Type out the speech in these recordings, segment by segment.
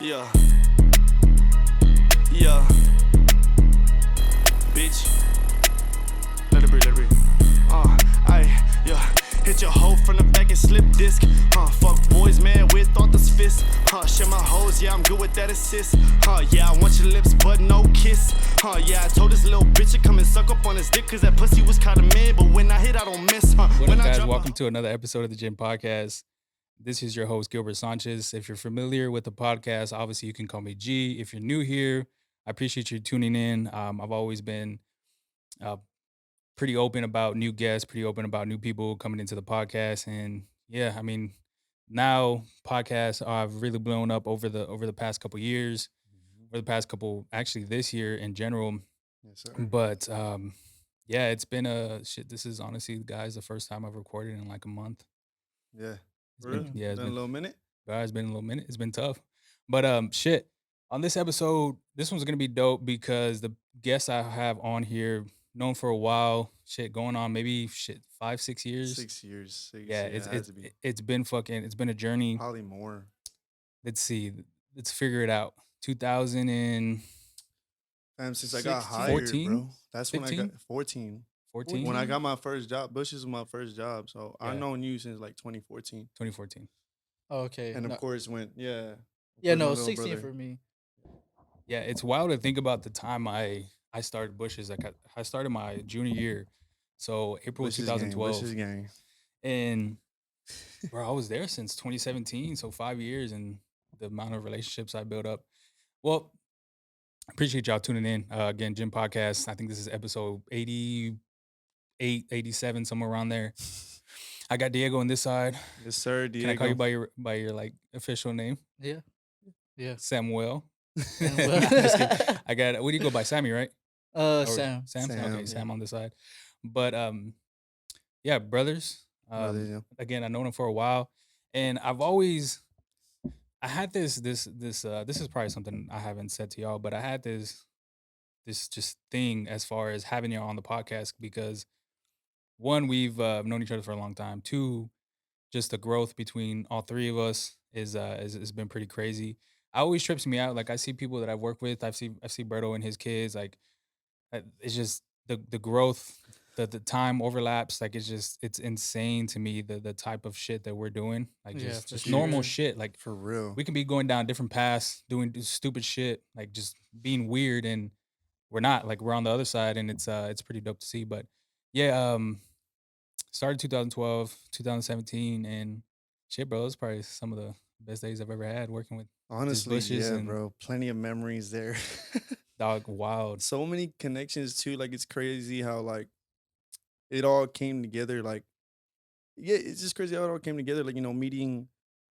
Yeah, yeah, bitch. Let it breathe, let it breathe. Yeah. Hit your hoe from the back and slip disc. Fuck boys, man, with thoughtless fists. Share my hoes, yeah, I'm good with that assist. Yeah, I want your lips, but no kiss. Yeah, I told this little bitch to come and suck up on his dick, cause that pussy was kinda mid, but when I hit, I don't miss. What When up, I guys? drop Welcome to another episode of the Gym Podcast. This is your host, Gilbert Sanchez. If you're familiar with the podcast, obviously you can call me G. If you're new here, I appreciate you tuning in. I've always been uh, pretty open about new guests, pretty open about new people coming into the podcast. And yeah, I mean, now podcasts have really blown up over the past couple years, over the past couple, actually this year in general. Yes, sir. But yeah, it's been a shit. This is honestly, guys, the first time I've recorded in like a month. Yeah. It's For been real? yeah, it's Been a been little minute? it's been a little minute. It's been tough. But shit. On this episode, this one's gonna be dope because the guests I have on here, known for a while, shit, going on maybe shit 5, 6 years. 6 years. Yeah, It has to be. it's been fucking it's been a journey. Probably more. Let's see. Let's figure it out. 2016, Since I got 16, hired, 14, bro. That's when I 15, got 14. 14, When I got my first job, Bush's was my first job. So I've Yeah. known you since like 2014. 2014. Oh, okay. And of No- course when yeah, my no, little 16 brother. for me. Yeah, it's wild to think about the time I started Bushes. Like I started my junior year, so April Bush's 2012, gang. and bro, I was there since 2017, so 5 years, and the amount of relationships I built up. Well, appreciate y'all tuning in again. Gym Podcast. I think this is episode 88, 87, somewhere around there. I got Diego on this side. Yes, sir, Diego. Can I call you by your like official name? Yeah. Yeah. Samuel. Samuel. Just kidding. I got. What do you go by? Sammy, right? Or Sam. Sam. Sam, Okay, yeah. Sam on the side. But yeah, brothers. Brother, yeah. Again, I've known him for a while, and I had this is probably something I haven't said to y'all, but I had this just thing as far as having y'all on the podcast because one, we've known each other for a long time. Two, just the growth between all three of us is has been pretty crazy. I always trips me out. Like I see people that I've worked with. I see Berto and his kids. Like it's just the growth, the time overlaps. Like it's insane to me the type of shit that we're doing. Like Yeah, just for just normal sure. shit. Like For real. we can be going down different paths, doing stupid shit, like just being weird, and we're not. Like we're on the other side, and it's pretty dope to see. But yeah, started 2012, 2017, and shit, bro. It's probably some of the best days I've ever had working with Honestly, Bushes yeah, and bro. Plenty of memories there. dog. Wild. So many connections too. Like it's crazy how like it all came together. Like yeah, it's just crazy how it all came together. Like meeting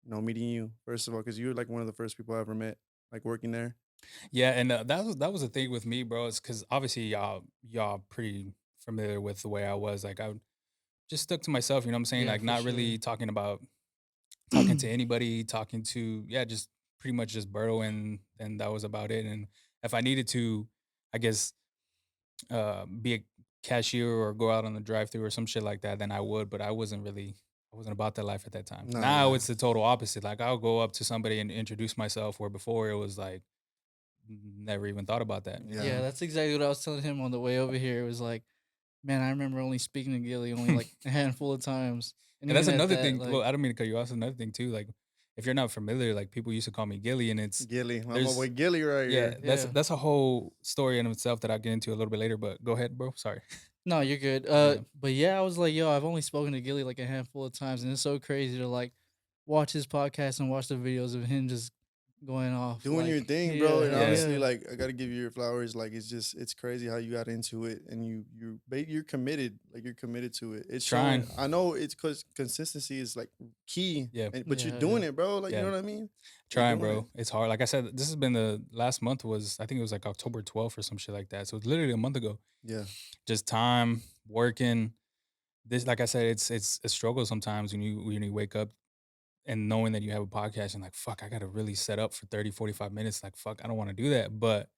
you first of all, because you were like one of the first people I ever met, like working there. Yeah, and that was the thing with me, bro. It's because obviously y'all pretty familiar with the way I was. Like I just stuck to myself. You know what I'm saying? Yeah, Like for not really sure. talking to anybody, talking to yeah, just pretty much just Berto, and that was about it. And if I needed to, I guess be a cashier or go out on the drive through or some shit like that, then I would. But I wasn't about that life at that time. Nah, Now yeah. it's the total opposite. Like I'll go up to somebody and introduce myself, where before it was like never even thought about that. You know? Yeah, that's exactly what I was telling him on the way over here. It was like, man, I remember only speaking to Gilly only like a handful of times. And that's even at another that, thing. like, Well, I don't mean to cut you off. That's another thing too. Like if you're not familiar, like people used to call me Gilly, and it's Gilly. I'm there's- with Gilly right yeah, here. that's Yeah. that's a whole story in itself that I'll get into a little bit later. But go ahead, bro. Sorry. no, you're good. Yeah. But yeah, I was like, yo, I've only spoken to Gilly like a handful of times, and it's so crazy to like watch his podcast and watch the videos of him just going off, Doing your like, thing, bro. And Yeah. honestly, like I gotta give you your flowers. Like it's crazy how you got into it and you're committed. Like you're committed to it. It's Trying. showing. I know it's because consistency is like key. Yeah. But you're Yeah, doing it, bro. Like Yeah. you know what I mean? You're Trying, doing bro. it. It's hard. Like I said, this has been the last month was I think it was like October 12th or some shit like that. So it's literally a month ago. Yeah. Just time working. This, like I said, it's a struggle sometimes when you wake up and knowing that you have a podcast and like fuck, I gotta really set up for 30, 45 minutes. Like fuck, I don't want to do that. But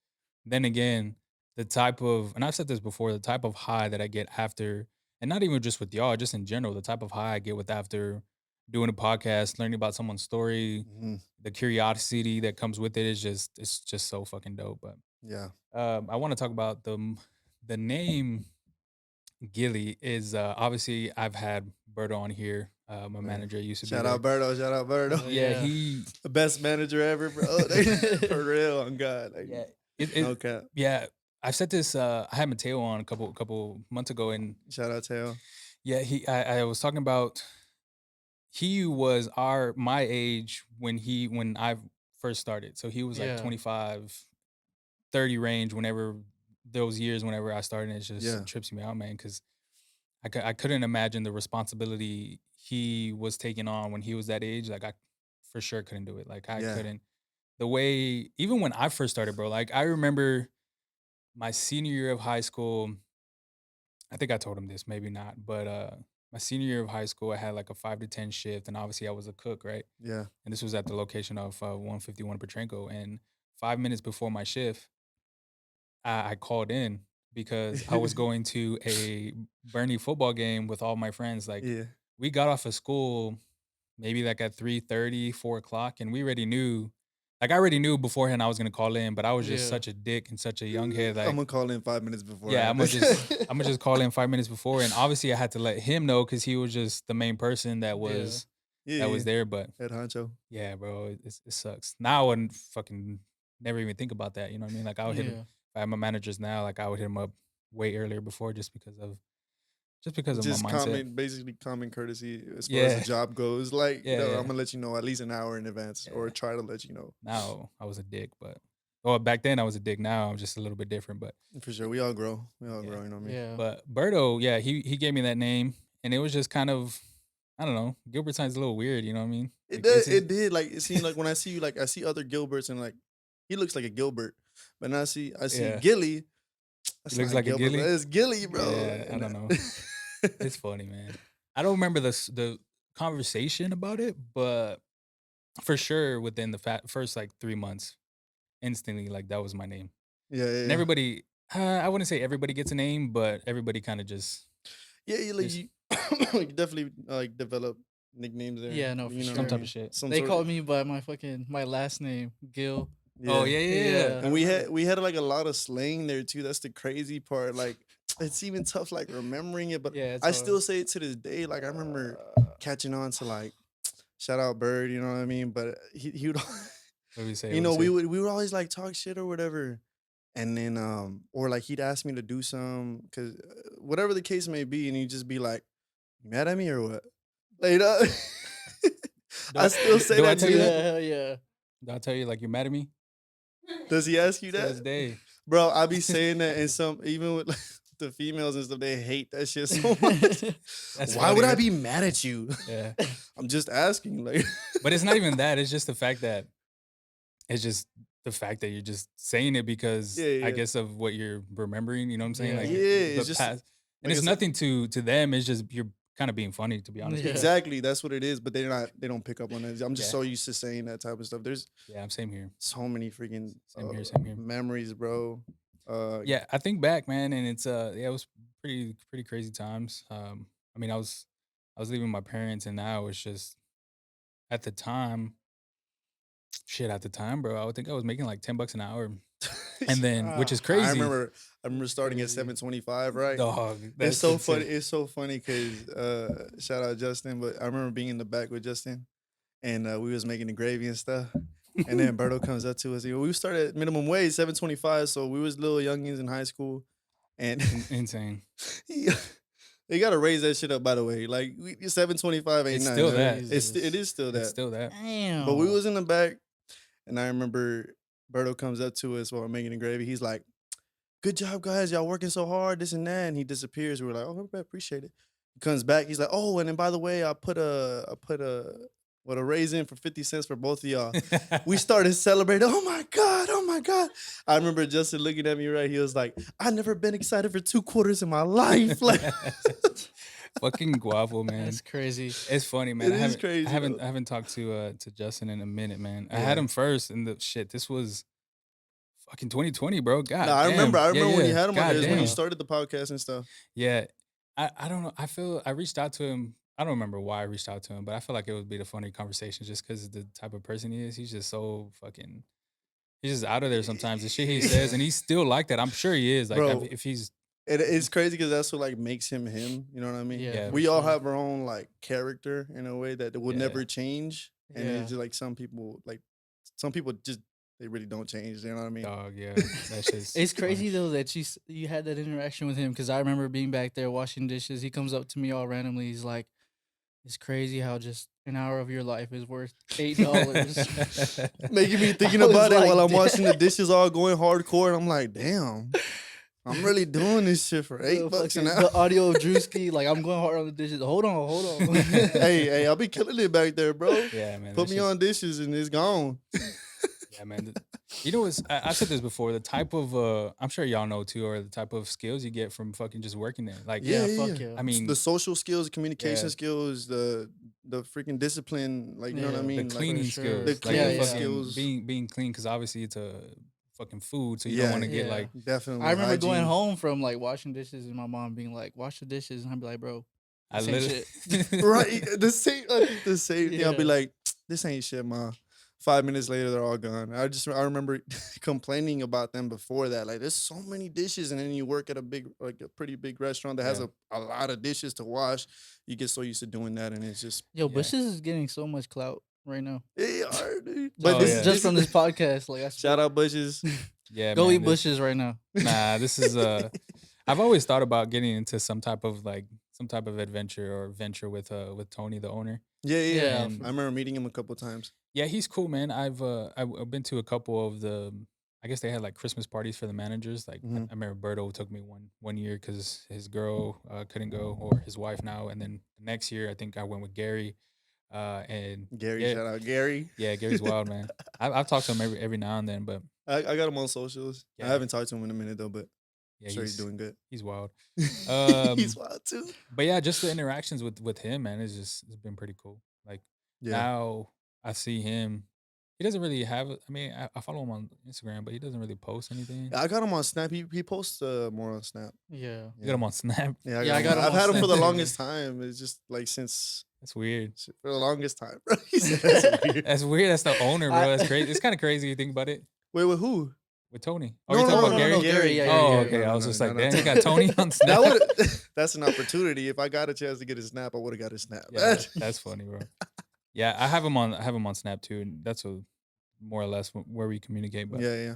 then again, the type of and I've said this before, the type of high that I get after, and not even just with y'all, just in general, the type of high I get with after doing a podcast, learning about someone's story, Mhm. the curiosity that comes with it is it's just so fucking dope. But Yeah. I want to talk about the name Gilly is obviously I've had Berto on here. My Yeah. manager used to be Shout there. out Berto. Shout out Berto. Yeah, Yeah. he The best manager ever, bro. For real, on God. Like, yeah no cap. yeah. I said this. I had Mateo on a couple months ago, and Shout out Teo. yeah, I was talking about he was my age when I first started. So he was like Yeah. 25, 30 range whenever those years whenever I started. And it just Yeah. trips me out, man, because I couldn't imagine the responsibility he was taking on when he was that age. Like I for sure couldn't do it. Like I Yeah. couldn't. The way even when I first started, bro. Like I remember my senior year of high school. I think I told him this, maybe not, but my senior year of high school, I had like a 5 to 10 shift, and obviously I was a cook, right? Yeah. And this was at the location of 151 Petrenko. And 5 minutes before my shift, I called in because I was going to a Bernie football game with all my friends. Like Yeah. we got off of school maybe like at 3:30, 4 o'clock, and we already knew. Like I already knew beforehand I was gonna call in, but I was just Yeah. such a dick and such a young head. I'm Like gonna call in 5 minutes before. yeah, I'm gonna just call in 5 minutes before, and obviously I had to let him know because he was just the main person that was there. But Head honcho. yeah, bro, it sucks. Now I wouldn't fucking never even think about that. You know what I mean? Like I would hit him. Yeah. If I had my managers now, like I would hit him up way earlier before just because of Just my mindset. basically common courtesy as far as Yeah. the job goes. Like, Yeah, yeah. I'm gonna let you know at least an hour in advance, or Yeah. try to let you know. Now I was a dick, but well, back then I was a dick. Now I'm just a little bit different. But For sure, we all grow. We all Yeah. grow. You know what I mean? Yeah. but Berto, yeah, he gave me that name, and it was just kind of I don't know. Gilbert Sign's a little weird. You know what I mean? It Like, did. it's- It did. Like, it seemed like when I see you, like I see other Gilberts, and like he looks like a Gilbert, but now I see Yeah. Gilly. That's He looks not like a Gilbert, Gilly? bro. It's Gilly, bro. Yeah, I And don't know. It's funny, man. I don't remember the conversation about it, but for sure within the first like 3 months, instantly like that was my name. yeah, yeah, And everybody, I wouldn't say everybody gets a name, but everybody kind of just yeah. Like just- you, you definitely like develop nicknames there. Yeah, no, for you know sure. what some I type mean? of shit. Some They sort called of- me by my last name, Gil. Oh yeah. Yeah. And we had like a lot of slang there too. That's the crazy part. Like it's even tough like remembering it, but Yeah, it's I hard. still say it to this day. Like I remember catching on to like shout out Bird, you know what I mean? But he would What do we say? you What know, do we would always like talk shit or whatever. And then or like he'd ask me to do some cause whatever the case may be, and he'd just be like, "You mad at me or what?" Like I still say do I that tell to you you. that? Hell yeah. Did I tell you like you're mad at me? Does he ask you To this that? day. Bro, I be saying that, and some even with like, the females and stuff, they hate that shit so much. That's Why funny, would I man. be mad at you? Yeah. I'm just asking. Like, But it's not even that. It's just the fact that you're just saying it because Yeah, yeah. I guess of what you're remembering. You know what I'm saying? Yeah. Like Yeah, the it's just- past. And like it's I said- nothing to them. It's just you're kind of being funny, to be honest. Yeah. With you. exactly, that's what it is. But they don't pick up on it. I'm just Yeah. so used to saying that type of stuff. There's Yeah, I'm same here. so many freaking Same here. memories, bro. Yeah, I think back, man, and it's it was pretty crazy times. I mean, I was leaving my parents, and now it's just at the time, bro. I would think I was making like $10 an hour, and then which is crazy. I remember starting at Crazy. 725, right? Dog. It's that's so insane. funny. It's so funny because shout out Justin, but I remember being in the back with Justin, and we was making the gravy and stuff. And then Berto comes up to us. We started at minimum wage, 725. So we was little youngins in high school, and Insane. they gotta raise that shit up. By the way, like 725 ain't It's nothing. still that. It is still that. It's still that. Damn. But we was in the back, and I remember Berto comes up to us while we're making the gravy. He's like, "Good job, guys. Y'all working so hard, this and that." And he disappears. We're like, "Oh, I appreciate it." He comes back. He's like, "Oh, and then by the way, I put a raise in for 50 cents for both of y'all." We started celebrating. Oh my God. Oh my God. I remember Justin looking at me, right? He was like, "I've never been excited for 2 quarters in my life." Like, Fucking guapo, man. That's crazy. It's funny, man. It is crazy, I haven't though. I haven't talked to Justin in a minute, man. I Yeah. had him first, and the shit. This was fucking 2020, bro. God, nah, I damn. remember Yeah, when you yeah. had him on God there is when you damn. started the podcast and stuff. Yeah. I don't know. I feel I reached out to him I don't remember why I reached out to him, but I feel like it would be the funny conversation just because the type of person he is. He's just so fucking. He's just out of there sometimes. The shit he says, and he's still like that. I'm sure he is. Like Bro, if he's it's crazy because that's what like makes him him. You know what I mean? Yeah, Yeah. for We all sure. have our own like character in a way that will Yeah. never change. And Yeah. it's just like some people just they really don't change. You know what I mean? dog, yeah, that shit's It's funny. crazy though that you had that interaction with him because I remember being back there washing dishes. He comes up to me all randomly. He's like, "It's crazy how just an hour of your life is worth $8." Making me thinking I was about it like, while I'm damn. washing the dishes, all going hardcore. And I'm like, damn, I'm really doing this shit for $8 an hour. The audio of Drewski, like I'm going hard on the dishes. Hold on. hey, I'll be killing it back there, bro. Yeah, man. Put that me shit's- on dishes and it's gone. Yeah, man. You know, I said this before. The type of I'm sure y'all know too, or the type of skills you get from fucking just working there. Like, Yeah, Yeah, fuck yeah. yeah. I mean, The social skills, communication Yeah. skills, the freaking discipline, like you know what I Yeah. mean? the Like, cleaning sure. skills, The like cleaning fucking skills. being clean, because obviously it's a fucking food, so you Yeah. don't want to get Yeah. like definitely. I remember going hygiene. home from like washing dishes and my mom being like, "Wash the dishes," and I'd be like, "Bro, I this ain't literally shit." Right, the same. I think the same thing. I'll be Yeah. like, this ain't shit, ma. 5 minutes later, they're all gone. I remember complaining about them before that. Like, there's so many dishes, and then you work at a pretty big restaurant that has Yeah. a lot of dishes to wash. You get so used to doing that, and it's just Yo, Yeah. Bushes is getting so much clout right now. they are, dude. Oh, this, yeah. Just from this podcast, like I shout out Bushes. yeah, go man, eat this- Bushes right now. Nah, this is I've always thought about getting into some type of adventure or venture with Tony, the owner. Yeah. Yeah, And I remember meeting him a couple times. yeah, he's cool, man. I've been to a couple of the. I guess they had like Christmas parties for the managers. Like Mhm. I remember Berto took me one year because his girl couldn't go, or his wife now. And then the next year, I think I went with Gary. And Gary, yeah, shout out Gary. yeah, Gary's wild, man. I've talked to him every now and then, but I got him on socials. Yeah. I haven't talked to him in a minute though, but yeah, I'm sure he's doing good. He's wild. he's Um, wild too. But yeah, just the interactions with him, man, it's been pretty cool. Like Yeah. now I see him. He doesn't really have. I mean, I follow him on Instagram, but he doesn't really post anything. I got him on Snap. He posts more on Snap. Yeah. You got him on Snap. Yeah, Yeah, I got him I've on had him for Snap the too. longest time. It's just like since That's weird. for the longest time, bro. He said that's weird. That's weird. That's the owner, bro. I- That's crazy. It's kind of crazy. You think about it Wait, with who? with Tony. No, Oh, you no, talking no, about no, Gary? no, Gary, yeah, Oh, yeah, okay. No, I no, was no, just no, like, no. damn, you got Tony on That Snap. would that's an opportunity. If I got a chance to get a snap, I would have got a snap. Yeah, that's funny, bro. Yeah, I have him on Snap too, and that's more or less where we communicate. But yeah.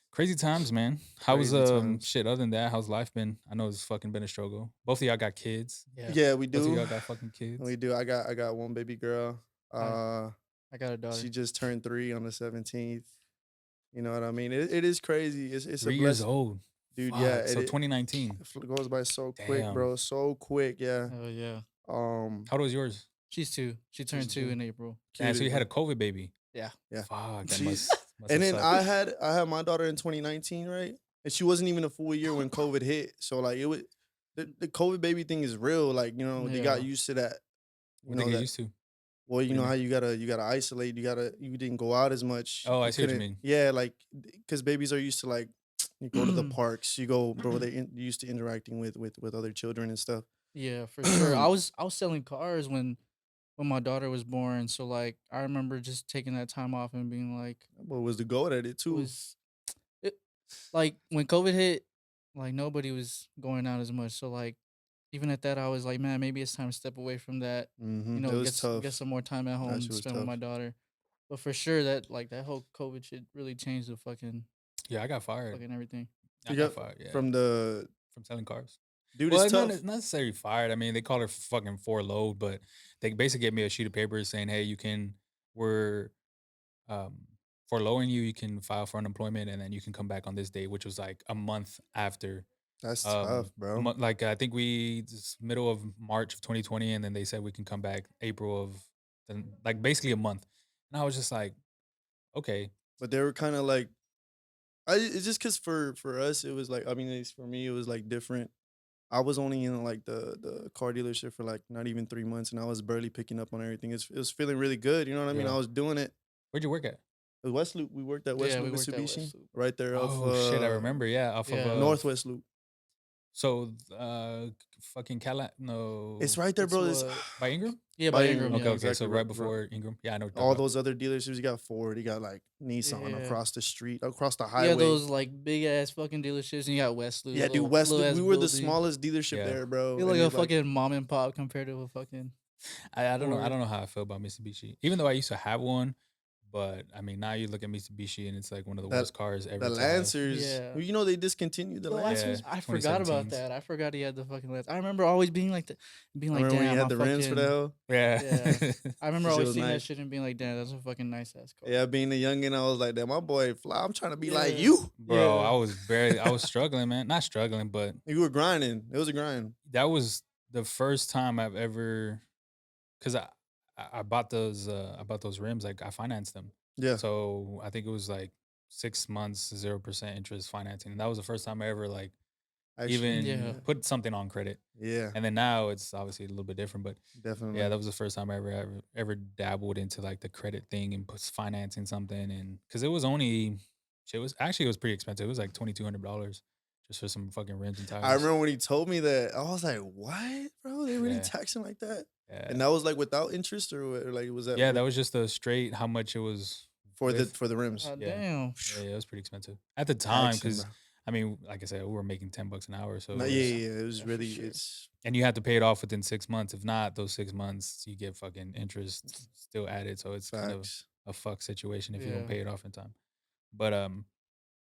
crazy times, man. How's Crazy times. shit? Other than that, how's life been? I know it's fucking been a struggle. Both of y'all got kids. Yeah, we Both of do. y'all got fucking kids. We do. I got one baby girl. I got a daughter. She just turned 3 on the 17th. You know what I mean? It is crazy. It's 3 a years blessing. old, Dude. Fuck. Yeah. So It 2019. goes by so quick, Damn. bro. So quick. Yeah. Oh yeah. Um. How old was yours? She's 2. She turned She's 2 2. in April. Damn, so you cute, had a COVID baby. Yeah. Yeah. Fuck. That Jeez. must And have then sucked. I had my daughter in 2019, right? And she wasn't even a full year when COVID hit. So like it was the COVID baby thing is real. Like, you know, they got Yeah. used to that. What they get that- used to? Well, you do know you how you gotta isolate. You didn't go out as much. Oh, I You see what you couldn't- mean. Yeah, like because babies are used to like you go to the parks. You go, bro. They're used to interacting with other children and stuff. Yeah, for sure. I was selling cars when my daughter was born, so like I remember just taking that time off and being like, What was the goal at it it too? was it, like when COVID hit, like nobody was going out as much. So like even at that, I was like, man, maybe it's time to step away from that. Mm-hmm. You know, it was tough. get some more time at home, shit was spend with tough. my daughter. But for sure, that whole COVID shit really changed the fucking Yeah, I got fired. everything. I You got got fired. Yeah, From the from selling cars. dude, Well, it's it's not tough. not necessarily fired. I mean, they call it fucking for load, but they basically gave me a sheet of paper saying, "Hey, we're for lowering you, you can file for unemployment, and then you can come back on this date," which was like a month after. That's Um, tough, bro. Like I think this middle of March of 2020, and then they said we can come back April of, then like basically a month, and I was just like, okay, But they were kind of like, it's just because for us it was like, I mean, at least for me it was like different. I was only in like the car dealership for like not even 3 months, and I was barely picking up on everything. It was feeling really good, you know what I mean? Yeah. I was doing it. where'd you work at? It was West Loop. We worked at Yeah, West we Loop worked at Mitsubishi, West Loop. right there off Oh shit, I remember. Yeah, off yeah. of Northwest Loop. So, fucking Cala no, It's right there, It's bro. It's what? by Ingram? Yeah, by by Ingram. Ingram. Okay, Yeah, Yeah. okay. So exactly. right before Ingram. Yeah, I know what you're All talking about. those other dealerships, you got Ford, you got like Nissan Yeah. across the street, across the Yeah, highway. those like big ass fucking dealerships, and you got Westloo. Yeah, dude, little Westwood. ass We were the building. smallest dealership Yeah. there, bro. Feel and like a it's like, fucking mom and pop compared to a fucking. I don't know. I Ford. don't know how I feel about Mitsubishi. Even though I used to have one, but I mean, now you look at Mitsubishi and it's like one of the That- worst cars ever the to have. Lancers. Yeah. You know they discontinued the Yo, Lancers. Yeah. I forgot about 2017s. that. I forgot he had the fucking lens. I remember always being like, being I like, remember when damn, you had I'm the rims for fucking. that hell. Yeah. Yeah. I remember That shit always was seeing that nice. shit and being like, damn, that's a fucking nice ass car. Yeah, being a youngin', I was like, damn, my boy fly. I'm trying to be like Yeah. you. Bro, Yeah. I was struggling, man. Not struggling, but You were grinding. It was a grind. that was the first time I've ever, because I bought those rims, like I financed them. Yeah. So I think it was like 6 months, 0% interest financing. And that was the first time I ever like Actually, even Yeah. put something on credit. Yeah, And then now it's obviously a little bit different, but definitely. yeah, that was the first time I ever dabbled into like the credit thing and financing something. And because it was only, it was pretty expensive. It was like $2,200 just for some fucking rims and tires. I remember when he told me that, I was like, what, bro? They really Yeah. taxing like that? Yeah. And that was like without interest or like was that? Yeah, that was just a straight how much it was for with. the rims. God Yeah. damn. Yeah, it was pretty expensive at the time Taxing, because bro. I mean, like I said, we were making $10 an hour, so No, it yeah, was- yeah, it was Yeah, for really sure. it's and you had to pay it off within 6 months. If not, those 6 months you get fucking interest still added, so it's kind of facts. a fuck situation if you Yeah. don't pay it off in time. But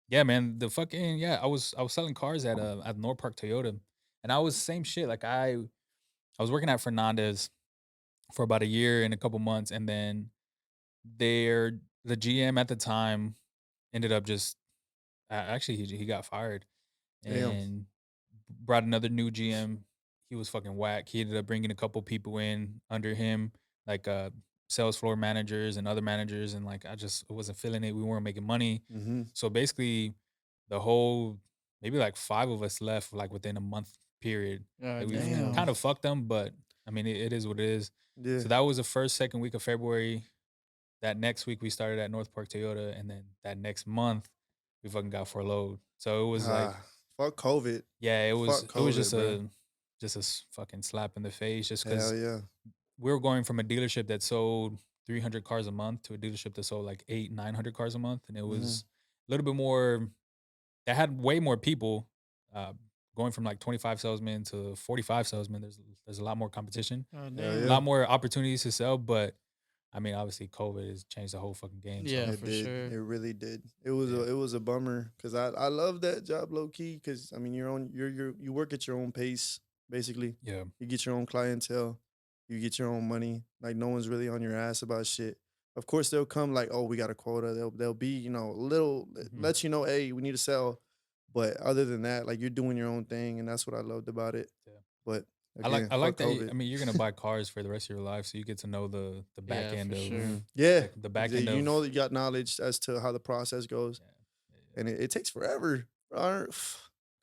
yeah, man, the fucking yeah, I was selling cars at North Park Toyota, and I was same shit. Like I was working at Fernandez for about a year and a couple months, and then the GM at the time ended up just actually he got fired Damn. and brought another new GM. He was fucking whack. He ended up bringing a couple people in under him, like sales floor managers and other managers, and like I just wasn't feeling it. We weren't making money, Mm-hmm. so basically, the whole maybe like 5 of us left like within a month period. God Like, we damn. kind of fucked them, but I mean it is what it is. Yeah. So that was the first, second week of February. That next week we started at North Park Toyota, and then that next month we fucking got furloughed. So it was like, fuck COVID. yeah, it was fuck it was COVID, bro. just a fucking slap in the face, just because Hell yeah. we were going from a dealership that sold 300 cars a month to a dealership that sold like 900 cars a month, and it was a little bit more. That had way more people. Going from like 25 salesmen to 45 salesmen, there's a lot more competition, God Hell a damn. yeah. lot more opportunities to sell. But I mean, obviously, COVID has changed the whole fucking game. Yeah. So. It for did. sure. It really did. It was Yeah. it was a bummer because I love that job low key because I mean you work at your own pace basically. Yeah. You get your own clientele, you get your own money. Like no one's really on your ass about shit. Of course they'll come like, oh, we got a quota. They'll be a little let you know, hey, we need to sell. But other than that, like you're doing your own thing, and that's what I loved about it. Yeah. But I like fuck that. COVID. I mean, you're gonna buy cars for the rest of your life, so you get to know the back Yeah, end for of sure. Yeah, like, the back yeah, end of you know that you got knowledge as to how the process goes. Yeah. And it takes forever.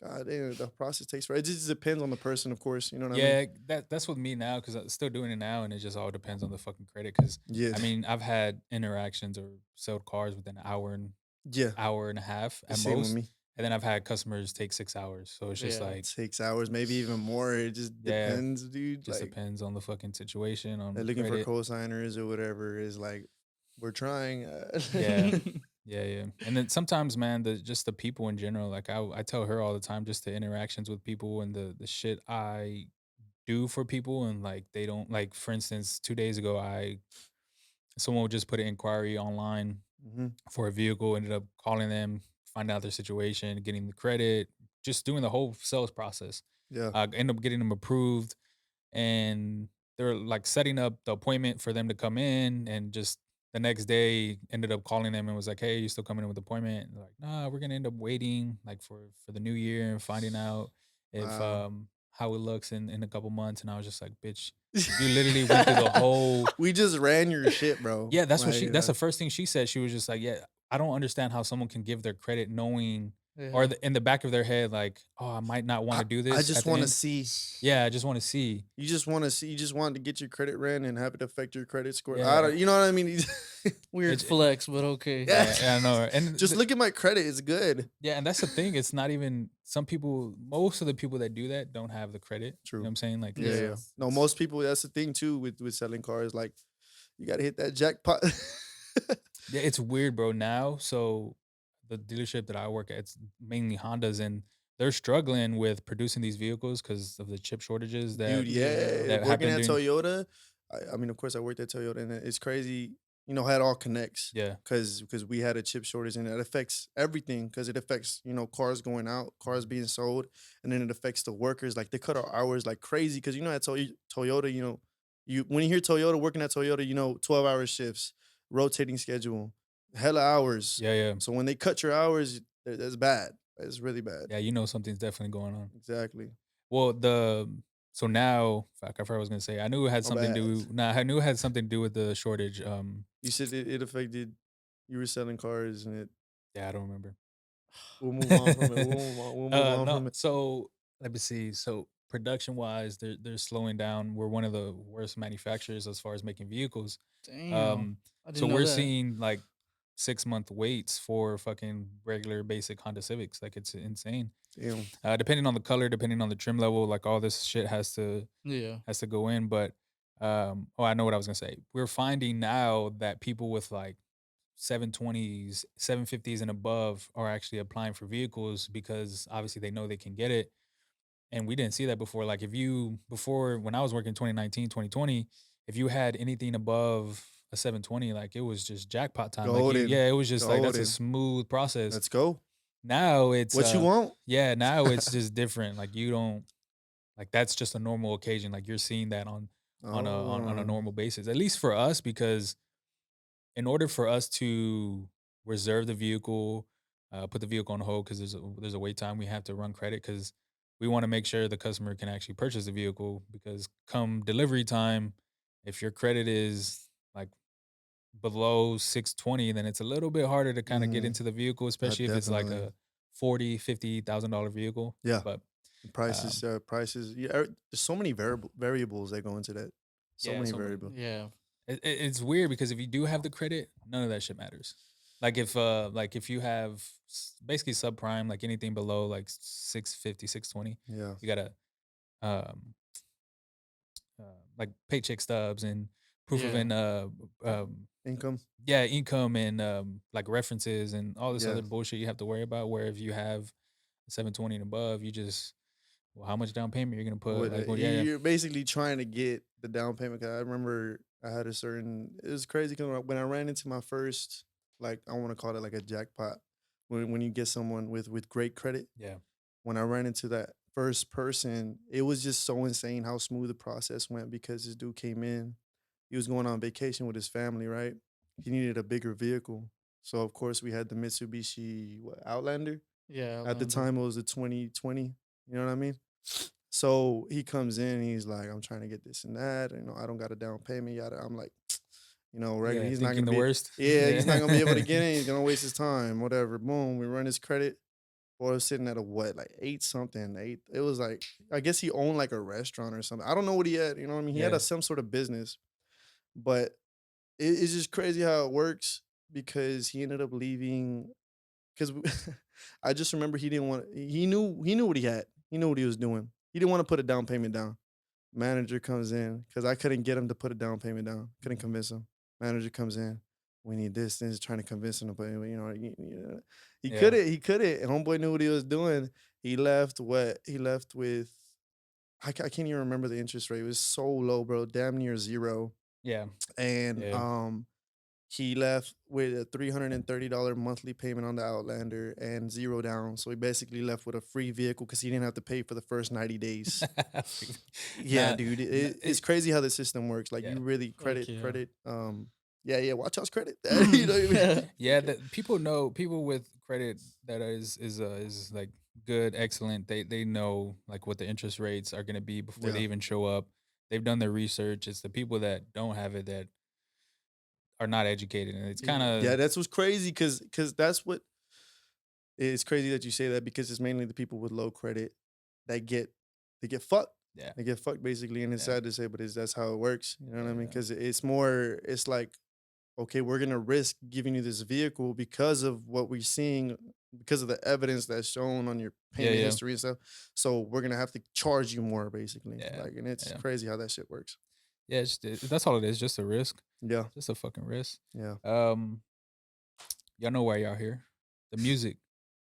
God damn, the process takes forever. It just depends on the person, of course. You know what I mean? Yeah, that's with me now because I'm still doing it now, and it just all depends on the fucking credit. Because Yeah. I mean, I've had interactions or sold cars within an hour and Yeah. hour and a half at Same with most, me. and then I've had customers take 6 hours. So it's just Yeah. like It takes hours, maybe even more. It just Yeah. depends, dude. just Like depends on the fucking situation. On they're looking credit. for co-signers or whatever. Is like we're trying. Yeah. Yeah. And then sometimes, man, just the people in general. Like I tell her all the time, just the interactions with people and the shit I do for people, and like they don't like. For instance, 2 days ago, someone would just put an inquiry online Mhm. for a vehicle, ended up calling them, finding out their situation, getting the credit, just doing the whole sales process. Yeah. End up getting them approved, and they're like setting up the appointment for them to come in, and just the next day ended up calling them and was like, "Hey, you still coming in with appointment?" And they're like, "Nah, we're gonna end up waiting like for the new year and finding out if Wow. how it looks in a couple months." And I was just like, "Bitch, you literally went through the whole." We just ran your shit, bro. Yeah, that's what Like, that's the first thing she said. She was just like, "Yeah, I don't understand how someone can give their credit knowing or Yeah. in the back of their head, like, oh, I might not want I, to do I this just at the want to end. see. Yeah, I just want to see. You just want to see. You just want to get your credit ran and have it affect your credit score. I Yeah, don't. You know what I mean? Weird it, flex, but okay. Yeah. yeah, I know. And Just look at my credit. It's good. yeah, and that's the thing. It's not even some people. Most of the people that do that don't have the credit. You know True. what I'm saying? Like, Yeah, Yeah. yeah. No, most people. That's the thing too with selling cars. Like, you got to hit that jackpot. yeah, it's weird, bro. Now, so the dealership that I work at, it's mainly Hondas, and they're struggling with producing these vehicles because of the chip shortages Dude, that yeah. that Working happened at during. Toyota, I mean, of course, I worked at Toyota, and it's crazy. You know how it all connects. Yeah, Because we had a chip shortage, and it affects everything. Because it affects cars going out, cars being sold, and then it affects the workers. Like they cut our hours like crazy. Because at Toyota, you when you hear Toyota working at Toyota, 12-hour shifts, rotating schedule, hella hours. yeah, yeah, So when they cut your hours, that's bad. It's really bad. yeah. You know, something's definitely going on. Exactly. Well, so now, fuck, I forgot what I was gonna say. I knew it had My something to bad. do. Nah, I knew it had something to do with the shortage. You said it affected. You were selling cars, and it. Yeah, I don't remember. We'll move on from it. We'll move on. We'll move on No, from it. so let me see. So production wise, they're slowing down. We're one of the worst manufacturers as far as making vehicles. Damn. Um, I so didn't know we're that. seeing like 6 month waits for fucking regular basic Honda Civics. Like it's insane. Damn. Depending on the color, depending on the trim level, like all this shit Yeah. has to go in. But oh, I know what I was gonna say. We're finding now that people with like 720s, 750s and above are actually applying for vehicles because obviously they know they can get it. And we didn't see that before. Like before when I was working 2019, 2020, if you had anything above a 720, like it was just jackpot time. Like Golden. it was just like that's a Golden. smooth process. Let's go. Now it's What you want? yeah, now it's just different. Like you don't like that's just a normal occasion. Like you're seeing that on a Oh. normal basis. At least for us, because in order for us to reserve the vehicle, put the vehicle on hold because there's a wait time, we have to run credit because we want to make sure the customer can actually purchase the vehicle. Because come delivery time, if your credit is like below 620, then it's a little bit harder to kind of get Mhm. into the vehicle, especially if it's like Definitely. a 40, $50,000 vehicle. Yeah. But Prices. um, Prices. Yeah. There's so many variables that go into that. So yeah, many so variables. Yeah. it's weird because if you do have the credit, none of that shit matters. Like if you have basically subprime, like anything below like 650, 620, Yeah. you gotta um uh, like paycheck stubs and proof of Yeah. an Income. yeah, income and like references and all this Yeah. other bullshit you have to worry about. Where if you have 720 and above, you just well, how much down payment you're gonna put? What Like, well, yeah, you're basically trying to get the down payment. 'Cause I remember I had a certain. It was crazy because when I ran into my first, like I want to call it like a jackpot, when you get someone with great credit. yeah, When I ran into that first person, it was just so insane how smooth the process went because this dude came in. He was going on vacation with his family, right? He needed a bigger vehicle. So of course we had the Mitsubishi Outlander. Yeah. At the Outlander. time it was the 2020. You know what I mean? So he comes in, and he's like, I'm trying to get this and that. I don't got a down payment yet. I'm like, regular. yeah, He's not thinking gonna the be worst. yeah, he's not Yeah, gonna be able to get in. He's gonna waste his time. Whatever. Boom. We run his credit. Boy, I was sitting at a what, like eight something. Eight. It was like I guess he owned like a restaurant or something. I don't know what he had. You know what I mean? He had yeah, some sort of business, but it's just crazy how it works because he ended up leaving. Because I just remember he didn't want. He knew what he had. He knew what he was doing. He didn't want to put a down payment down. Manager comes in because I couldn't get him to put a down payment down. Couldn't convince him. Manager comes in. We need this. Then he's trying to convince him to put. He yeah, couldn't. He couldn't. And homeboy knew what he was doing. He left. What he left with. I can't even remember the interest rate. It was so low, bro. Damn near zero. yeah, And yeah. he left with a $330 monthly payment on the Outlander and zero down. So he basically left with a free vehicle because he didn't have to pay for the first 90 days. Yeah, Nah, dude. nah, It's crazy how the system works. Like yeah. you really Fuck yeah. credit. Yeah. Watch out's credit. You know what I mean? Yeah, that people with credit that is like good, excellent. They know like what the interest rates are going to be before they Yeah. even show up. They've done their research. It's the people that don't have it that are not educated, and it's kind Yeah. Yeah, of that's what's crazy because that's what it's crazy that you say that because it's mainly the people with low credit that get fucked. Yeah. They get fucked basically, and it's Yeah. sad to say, but that's how it works. You know what I mean? Yeah. Because it's like, okay, we're gonna risk giving you this vehicle because of what we're seeing, because of the evidence that's shown on your payment Yeah. history and stuff. So we're gonna have to charge you more, basically. Yeah. Like, and it's Yeah. crazy how that shit works. Yeah, that's all it is. Just a risk. Yeah, Just a fucking risk. yeah, Y'all know why y'all here. The music.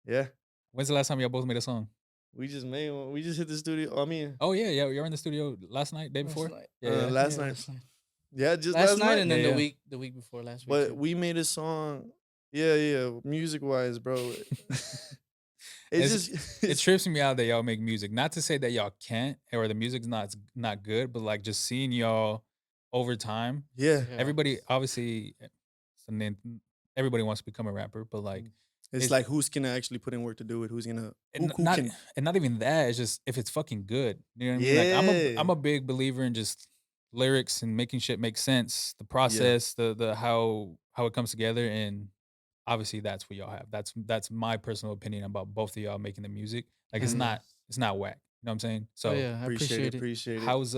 yeah. When's the last time y'all both made a song? We just made one. We just hit the studio. I mean, Oh yeah, yeah. You're in the studio last night, day before. Last night. Yeah, last Yeah, night. last night. Yeah, just Last night and then Yeah, yeah. the week before last week. But too. we made a song. Yeah. Music wise, bro. It's- just it trips me out that y'all make music. Not to say that y'all can't or the music's not good, but like just seeing y'all over time. yeah. Yeah. Everybody obviously, and then everybody wants to become a rapper, but like It's It- like who's gonna actually put in work to do it? Who's gonna and who not can? and not even that. It's just if it's fucking good. You know what I mean? Like I'm Yeah. a big believer in just lyrics and making shit make sense. The process, the how it comes together, and obviously that's what y'all have. That's my personal opinion about both of y'all making the music. Like Mhm. it's not whack. You know what I'm saying? So Oh yeah, I appreciate it. Appreciate it. how's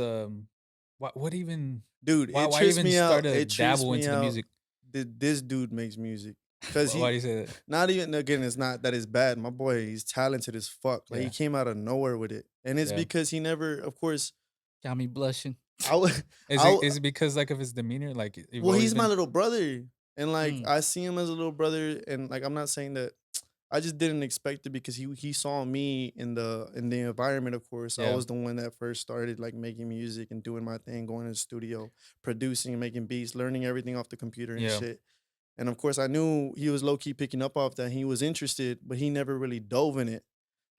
what even Dude, why it why trips even me out. start to It trips dabble me into the out music? that this dude makes music because Why do you say that? not even again. It's not that it's bad. My boy, he's talented as fuck. Like Yeah. he came out of nowhere with it, and it's Yeah. because he never. Of course, Got me blushing. I would. Is it because like of his demeanor? Like you've Well, always he's my been- little brother, and like Mm. I see him as a little brother, and like I'm not saying that. I just didn't expect it because he saw me in the environment. Of course, I Yeah. was the one that first started like making music and doing my thing, going to the studio, producing, making beats, learning everything off the computer and Yeah. shit. And of course, I knew he was low key picking up off that. He was interested, but he never really dove in it.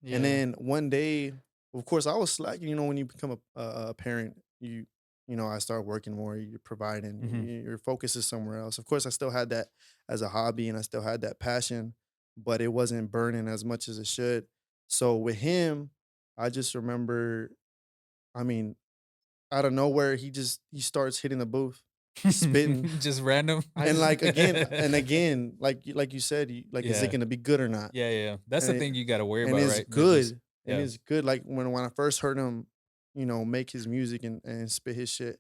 Yeah. And then one day, of course, I was slacking. You know, when you become a parent, you know, I start working more. You're providing. Mhm. Your focus is somewhere else. Of course, I still had that as a hobby, and I still had that passion, but it wasn't burning as much as it should. So with him, I just remember. I mean, out of nowhere, he starts hitting the booth, spitting. just random. And like again, like you said, is Yeah. it gonna be good or not? Yeah. That's the And thing you got to worry And about, it's right? good. Just- And yeah. it's good. Like when I first heard him, you know, make his music and spit his shit,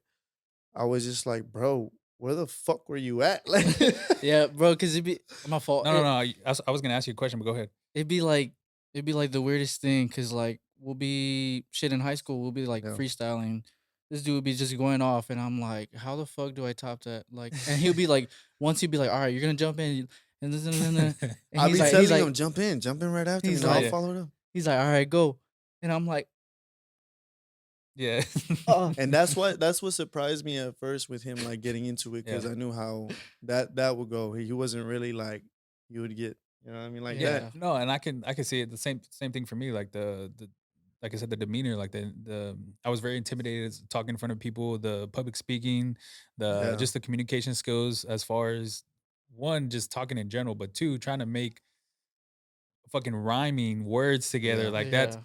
I was just like, bro, where the fuck were you at? Like, Yeah, bro, because it'd be my fault. No. I was gonna ask you a question, but go ahead. It'd be like the weirdest thing because like we'll be shit in high school. We'll be like Yeah. freestyling. This dude would be just going off, and I'm like, how the fuck do I top that? Like, and he'll be like, once he'd be like, all right, you're gonna jump in, and this and I'll be he's telling like, him, jump in right after me. he's And I'll like- follow it up. he's like, all right, go, and I'm like, Yeah. And that's what surprised me at first with him like getting into it because Yeah. I knew how that would go. He wasn't really like you would get, you know what I mean? Like Yeah. that. No, and I can see it the same thing for me. Like the like I said, the demeanor, like the I was very intimidated talking in front of people, the public speaking, Yeah. just the communication skills as far as one, just talking in general, but two, trying to make fucking rhyming words together. Yeah. Like that's yeah,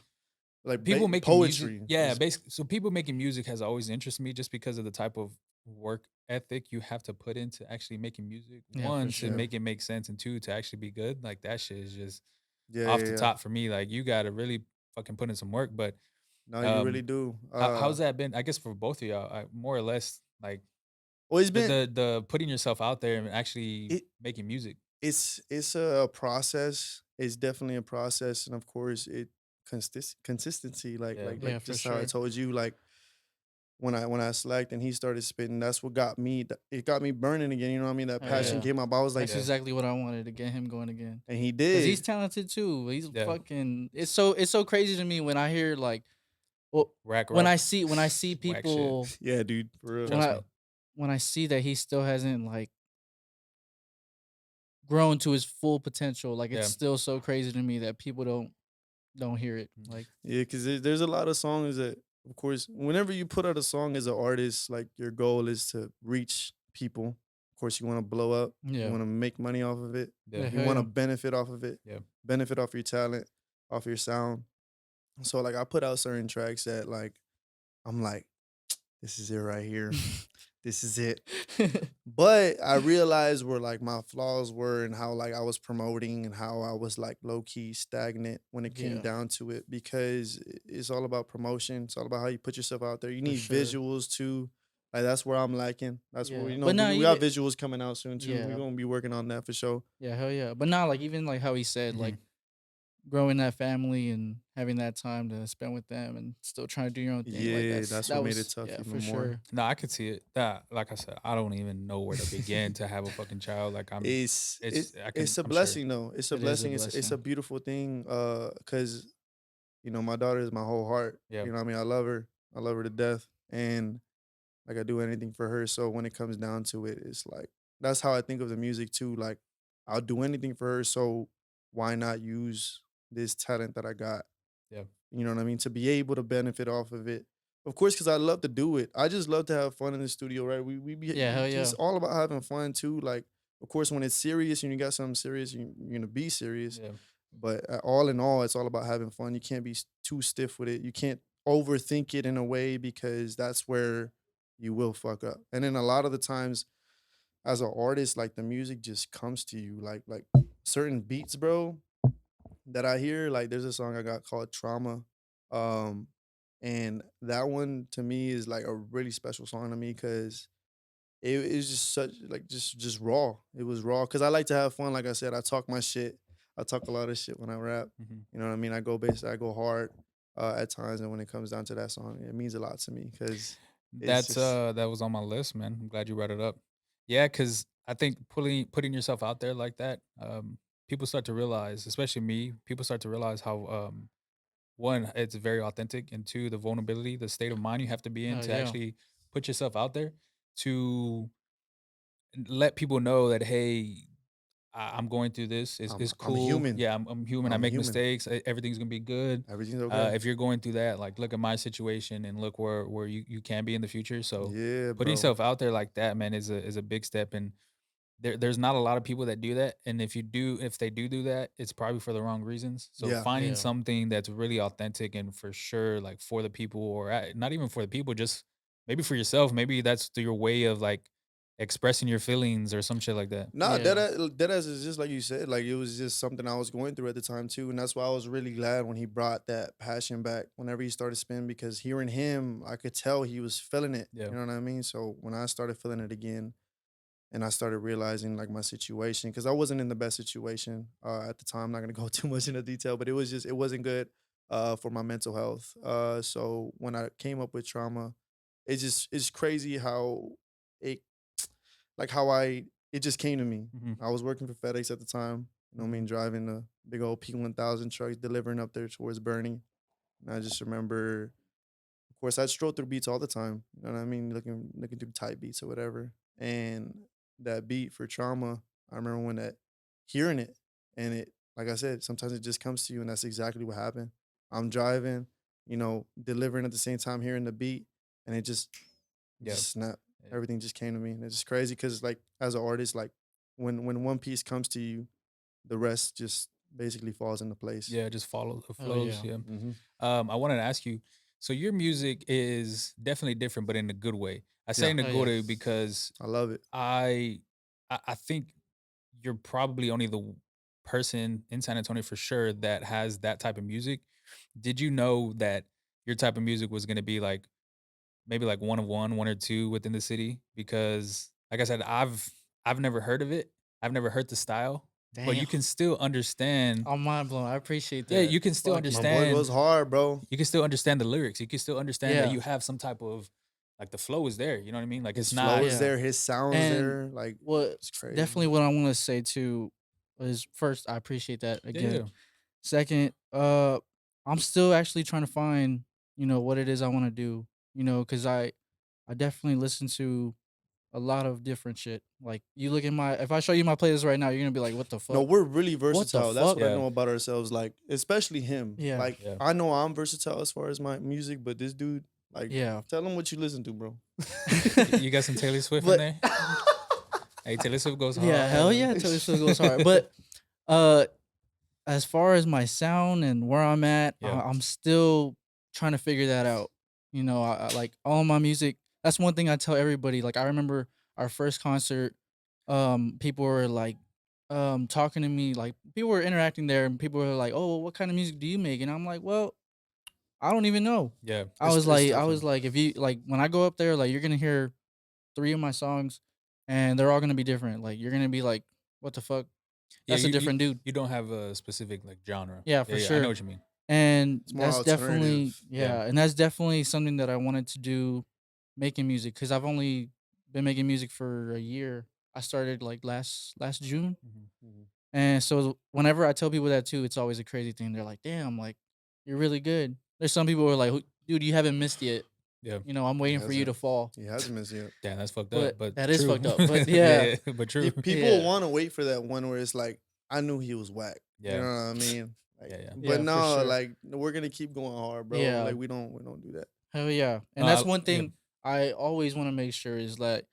Like people making poetry. music. Yeah, is- basically. So people making music has always interested me just because of the type of work ethic you have to put into actually making music. Yeah, for One, sure. to make it make sense, and two, to actually be good. Like that shit is just yeah, off yeah, the yeah. top for me. Like you got to really fucking put in some work. But No, you really do. how's that been? I guess for both of y'all, more or less, like Well, it's been the putting yourself out there and actually It- making music. it's a process. It's definitely a process, and of course, consistency. Like Yeah. like Yeah, like for just how I sure. told you. Like when I slacked and he started spitting, that's what got me. It got me burning again. You know what I mean? That Oh, passion yeah. came up. I was like, that's exactly what I wanted to get him going again. and he 'Cause did. he's talented too. He's Yeah. fucking. It's so crazy to me when I hear like, well, Rack when rock. I see Whack shit. people Yeah, dude, for real. when Trust I me. when I see that he still hasn't like grown to his full potential, like it's Yeah. still so crazy to me that people don't hear it. Mhm. Like Yeah, because there's a lot of songs that, of course, whenever you put out a song as an artist, like your goal is to reach people. Of course, you want to blow up. Yeah. You want to make money off of it. Yeah. Yeah. You Hell want to yeah. benefit off of it. Yeah. Benefit off your talent, off your sound. So like I put out certain tracks that like I'm like, this is it right here. this is it. But I realized where like my flaws were and how like I was promoting and how I was like low key stagnant when it came Yeah, down to it because it's all about promotion. It's all about how you put yourself out there. You for need sure. visuals too. Like that's where I'm lacking. That's where Yeah, you know but not we got even. visuals coming out soon too. We're Yeah, gonna be working on that for sure. yeah, hell yeah. But not like even like how he said like Mhm. growing that family and having that time to spend with them and still trying to do your own thing. Like Yeah, that's what that made it was tough yeah even for more. sure. No, I could see it. That, like I said, I don't even know where to begin to have a fucking child. Like I'm, It's it, it's I can, it's a I'm sure. blessing though. It's a It is a blessing. It's a blessing. beautiful thing. Cause you know my daughter is my whole heart. Yeah, You know what I mean. I love her. I love her to death, and like I do anything for her. So when it comes down to it, it's like that's how I think of the music too. Like I'll do anything for her. So why not use this talent that I got? yeah, You know what I mean? To be able to benefit off of it. Of course, because I love to do it. I just love to have fun in the studio, right? Yeah, hell yeah. It's all about having fun too. Like, of course, when it's serious and you got something serious, you're gonna be serious. yeah, But all in all, it's all about having fun. You can't be too stiff with it. You can't overthink it in a way because that's where you will fuck up. And then a lot of the times, as an artist, like the music just comes to you, like certain beats, bro, that I hear. Like there's a song I got called Trauma. Um, and that one to me is like a really special song to me because it is just such like just raw. It was raw because I like to have fun. Like I said, I talk my shit. I talk a lot of shit when I rap. hmm You know what I mean? I go hard at times, and when it comes down to that song, it means a lot to me because it's That's just that was on my list, man. I'm glad you brought it up. Yeah, because I think putting yourself out there like that, people start to realize, especially me, people start to realize how one, it's very authentic, and two, the vulnerability, the state of mind you have to be in Hell to yeah. actually put yourself out there to let people know that hey, I'm going through this. It's I'm a cool. human. Yeah, I'm human. I I'm a make human. mistakes. Everything's gonna be good. Everything's okay. If you're going through that, like look at my situation and look where you can be in the future. So Yeah, putting bro. yourself out there like that, man, is a big step. And there's not a lot of people that do that. And if they do that, it's probably for the wrong reasons. So Yeah. finding Yeah. something that's really authentic and for sure, like for the people, or not even for the people, just maybe for yourself. Maybe that's your way of like expressing your feelings or some shit like that. Nah, Yeah. that ass is just like you said. Like it was just something I was going through at the time too, and that's why I was really glad when he brought that passion back. Whenever he started spinning, because hearing him, I could tell he was feeling it. Yeah. You know what I mean? So when I started feeling it again, and I started realizing like my situation, because I wasn't in the best situation at the time. I'm not gonna go too much into detail, but it wasn't good for my mental health. So when I came up with trauma, it's crazy how it like how I it just came to me. hmm I was working for FedEx at the time. You know what I mean, driving a big old P1000 truck, delivering up there towards Bernie. And I just remember, of course, I'd stroll through beats all the time. You know what I mean, looking through type beats or whatever. And that beat for trauma, I remember when that hearing it, and it, like I said, sometimes it just comes to you, and that's exactly what happened. I'm driving, delivering at the same time, hearing the beat, and it Yeah. just snap. Yeah. Everything just came to me, and it's just crazy because, like, as an artist, like, when one piece comes to you, the rest just basically falls into place. Yeah, just follow the Hell flows. yeah. Yeah. Hmm. I wanted to ask you. So your music is definitely different, but in a good way. I say Yeah, in a Hell good yeah. way because I love it. I, I think you're probably only the person in San Antonio for sure that has that type of music. Did you know that your type of music was going to be like maybe like one or two within the city? Because like I said, I've never heard of it. I've never heard the style, but Damn. you can still understand. I'm mind blown. I appreciate Yeah, that. you can still Fuck My yeah. boy understand. goes hard, bro. You can still understand the lyrics. You can still understand that Yeah. you have some type of like the flow is there. You know what I mean? Like it's His flow not. is Yeah. there, his sounds And there. Like what it's crazy. definitely what I want to say too is first, I appreciate that Yeah, again. yeah, Second, I'm still actually trying to find, what it is I want to do, because I definitely listen to a lot of different shit. Like you look at if I show you my playlist right now, you're gonna be like, what the No, fuck? we're really What the versatile. That's fuck? what I yeah, know about ourselves. Like, especially him. Yeah. Like, yeah. I know I'm versatile as far as my music, but this dude, like, Yeah. tell him what you listen to, bro. You got some Taylor Swift in But there. Hey, Taylor Swift goes yeah, hell hard. yeah, Taylor Swift goes hard. But uh as far as my sound and where I'm at, Yeah, I'm still trying to figure that out. Like all my music, that's one thing I tell everybody. Like I remember our first concert, people were like talking to me, like people were interacting there and people were like, "Oh, what kind of music do you make?" And I'm like, "Well, I don't even know." Yeah. It's I tough, was man. like, if you like when I go up there, like you're gonna hear three of my songs and they're all gonna be different. Like you're gonna be like, what the fuck? Yeah, That's a you different dude. you don't have a specific like genre. Yeah, Yeah, for yeah, I know sure. what you mean. And It's more that's definitely alternative. Yeah. yeah, and that's definitely something that I wanted to do, making music, because I've only been making music for a year. I started like last June. Mhm. Mhm. And so whenever I tell people that too, it's always a crazy thing. They're like, "Damn, like you're really good." There's some people who are like, "Dude, you haven't missed yet. Yeah. You know, I'm He waiting for you to hasn't. fall." He hasn't missed yet. Damn, that's fucked up, But but that is true. fucked up. But yeah, Yeah, yeah, but true. People yeah, want to wait for that one where it's like, I knew he was whack. You Yeah. know what I mean? Like, Yeah, yeah. but yeah, for no, sure. like we're gonna keep going hard, bro. Yeah, Like we don't do that. hell yeah. No, And that's one yeah. thing I always want to make sure is that,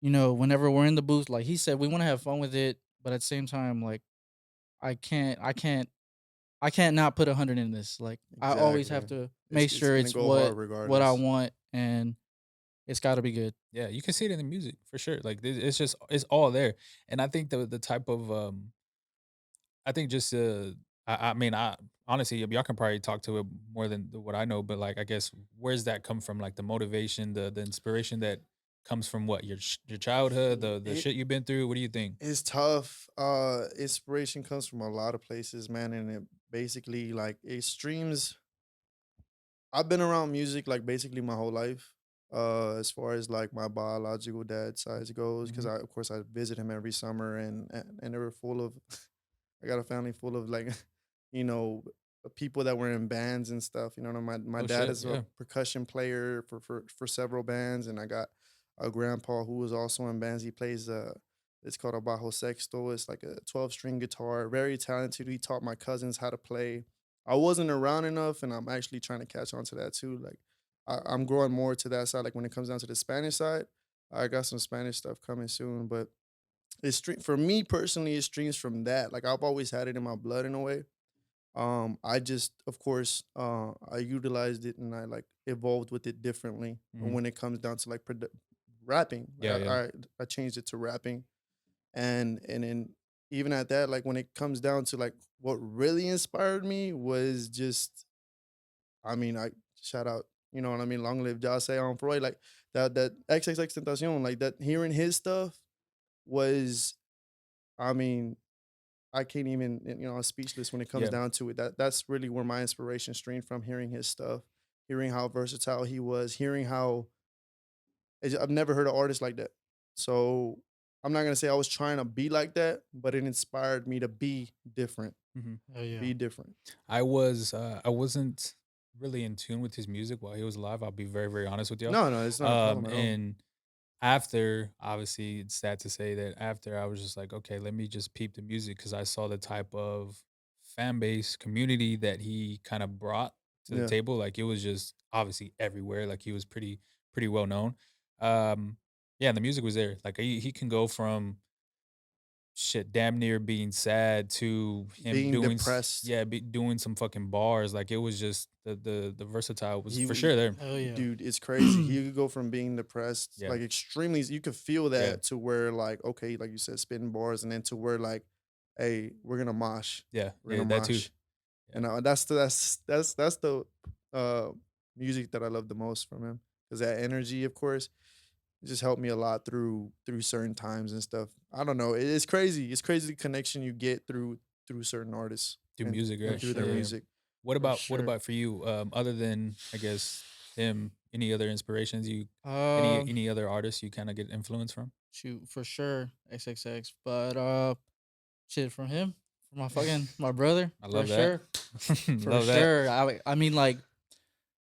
you know, whenever we're in the booth, like he said, we want to have fun with it, but at the same time, like I can't not put 100 in this. Like I always have Exactly. to make It's sure gonna it's go hard what I regardless. want, and it's got to be good. Yeah, you can see it in the music for sure. Like it's just it's all there. And I think the type of I think just I mean I honestly y'all can probably talk to it more than what I know, but like I guess where's that come from? Like the motivation, the inspiration that comes from what your childhood, the It shit you've been through. What do you think? is tough. Inspiration comes from a lot of places, man, and it basically like it streams. I've been around music like basically my whole life. As far as like my biological dad side goes, because Hmm. I of course I visit him every summer, and they were full of. I got a family full of like, you know, people that were in bands and stuff. You know, my Oh dad shit, is a yeah. percussion player for several bands, and I got a grandpa who was also in bands. He plays it's called a bajo sexto. It's like a 12-string guitar. Very talented. He taught my cousins how to play. I wasn't around enough, and I'm actually trying to catch on to that too. Like I'm growing more to that side. Like when it comes down to the Spanish side, I got some Spanish stuff coming soon. But for me personally, it streams from that. Like I've always had it in my blood in a way. I just, of course, I utilized it and I like evolved with it differently. And Hmm. when it comes down to like rapping, like Yeah, yeah. I changed it to rapping, and then even at that, like when it comes down to like what really inspired me was just, I mean, I shout out, you know what I mean, long live Jase on Freud, like that XXX Tentacion, like that hearing his stuff was, I mean, I can't even, you know, I'm speechless when it comes Yeah. down to it. That's really where my inspiration streamed from, hearing his stuff, hearing how versatile he was, hearing how I've never heard an artist like that. So I'm not gonna say I was trying to be like that, but it inspired me to be different. Hmm. Hell yeah. Be different. I wasn't really in tune with his music while he was alive. I'll be very, very honest with y'all. No, no, it's not a problem at all. And after, obviously, it's sad to say that after I was just like, okay, let me just peep the music because I saw the type of fan base community that he kind of brought to the Yeah. table. Like it was just obviously everywhere. Like he was pretty well known. Um, yeah, and the music was there. Like he can go from shit damn near being sad to him Being doing depressed. yeah doing some fucking bars. Like it was just the versatile was He for w sure there. Hell yeah. Dude, it's crazy. He could go from being depressed, Yeah, like extremely, you could feel yeah, that to where like, okay, like you said, spitting bars, and then to where like, hey, we're gonna mosh. yeah, We're yeah, gonna that too. mosh. Yeah, And that's the uh music that I love the most from him. Cause that energy, of course, it just helped me a lot through certain times and stuff. I don't know. It's crazy. It's crazy the connection you get through certain artists do and music, For right? through Yeah, their yeah. sure. music. For What sure. about for you? Other than I guess him, any other inspirations you Um, any other artists you kind of get influence from? shoot, for sure, XXX. But shit from him, from my brother, I for love that. sure, for Love that. sure. I mean, like